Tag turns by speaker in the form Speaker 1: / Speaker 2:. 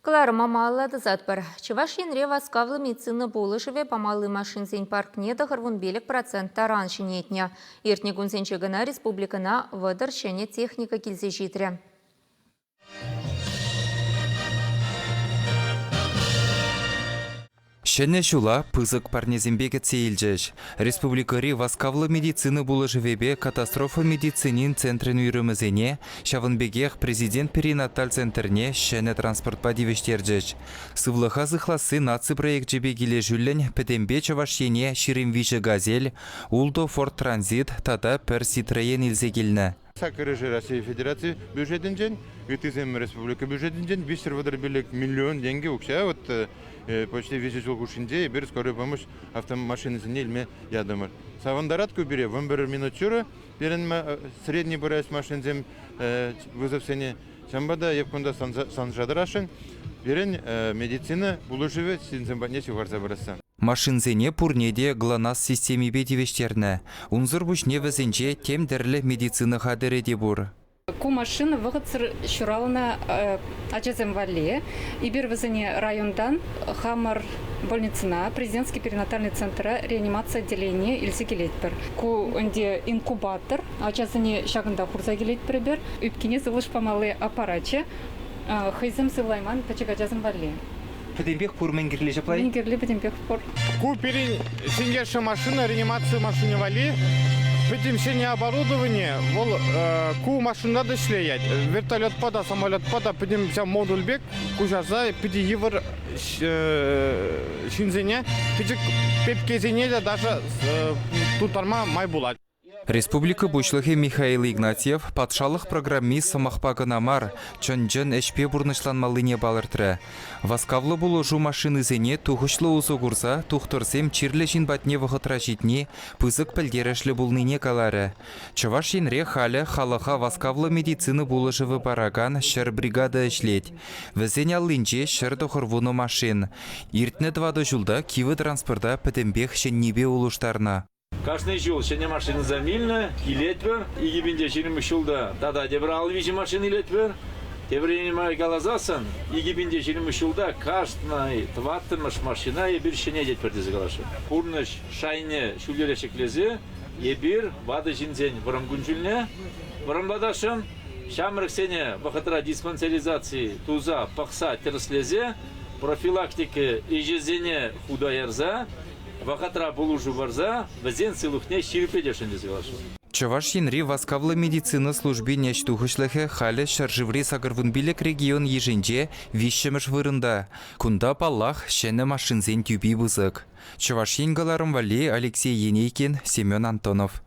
Speaker 1: Клара мамаллады затпар. Чываш енре васкавлы медицина болышыве памалы машинсен паркне дағырвун белік процент таран шинетне. Ертне күнсенчегіна республикана вадыр шене техника келсе жетірі.
Speaker 2: Шәне шула пызык парнезембеге цейлжеш. Республикари васкавлы медицины булыжывебе катастрофа медицинин центрін үйрімізене, шавынбегех президент перинаталь центрне шәне транспорт падивештерджеш. Сывлыха зыхласы наци проект жебе келе жүлін пәдембе чавашене ширимвижі газель, улдо Форд Транзит, тада пер Ситроен илзе келіні.
Speaker 3: Сакырыжы Россия Федерации бюджетінжен, Витызем Республика бюджетінжен 5 миллион деньги укша, вот почти весь жыл кушинде, бір скорая помощь автомашинысыне илме ядымыр. Савандарат көбіре, 11 минут чуры, берін средний бұрайс машинзем вызов сене, шамбада епкунда санжадырашын, берін медицина бұлышыве синзем батнесі варза бұраса.
Speaker 2: Машинзене пурнеде гланас системи бетивештерні. Унзыр бұшне візінже тем дәрлі медицина хадыреде бұр.
Speaker 4: Ку машина выходцыр шуралына ачазем вале. Ибір візіне райондан Хамар больницына, президентский перинатальный центр, реанимация отделения илсе келетпір. Ку онде инкубатор, ачазыне шағында хурза келетпір бір. Үпкене зылыш памалы аппаратче, хайзым сылайман пачагачазым вале.
Speaker 2: Пәдембек пұр мәнгірлі жаплай?
Speaker 4: Мәнгірлі пәдембек пұр.
Speaker 5: Ку перин сенгерші машина, реанимация машины вали. Петимшение оборудование, ку машина дошлеять. Вертолет пада, самолет пада, петимся модуль бег, кужаза, пети евр шинзене, пети пепкезене даже тутарма майбулат.
Speaker 2: Республика бушлығы Михаил Игнатьев патшалық программист самақпағынамар, чон-жон әшпе бұрнышланмалыне балыртыры. Васкавлы бұлы жу машины зене тұғышлы ұзы құрса, тұқтырсем чирлі жин батне вғытра жетне, пызык пілдерішлі бұлныне калары. Чываш енре халі халыға васкавлы медицины бұлы жывы бараган шыр бригада әшлет. Візен алынже шыр тұқырвуны машин. Иртні двады жылда кивы транспорта пәдімбек шеннебе ұлыштарына.
Speaker 6: Каждый жыл шене машина замильна, илетвер, и гибинде шерим шулда, тада дебрал вижи машины илетвер, дебрение галазасан, и гибинде шерим шулда, каждый тваттырмаш машина и бир шене детвер дезгалашы. Курныш шайне шулерешек лезе, и бир вады жинзень варамгунжульне, варамбадашым, шамрық сене вахатра диспансеризации туза пахса терслезе, профилактики и жизене худоярза, вахатра булужу варза, вазен силухне ширпедешен дезгалашу.
Speaker 2: Чаваш енри васкавлы медицина службе нештухышлығы халі шаржыври сагарвынбилек регион еженже вишшеміш вырында. Кунда паллах шәні машинзен тюби бұзық. Чаваш енгаларым вали Алексей Енейкин, Семен Антонов.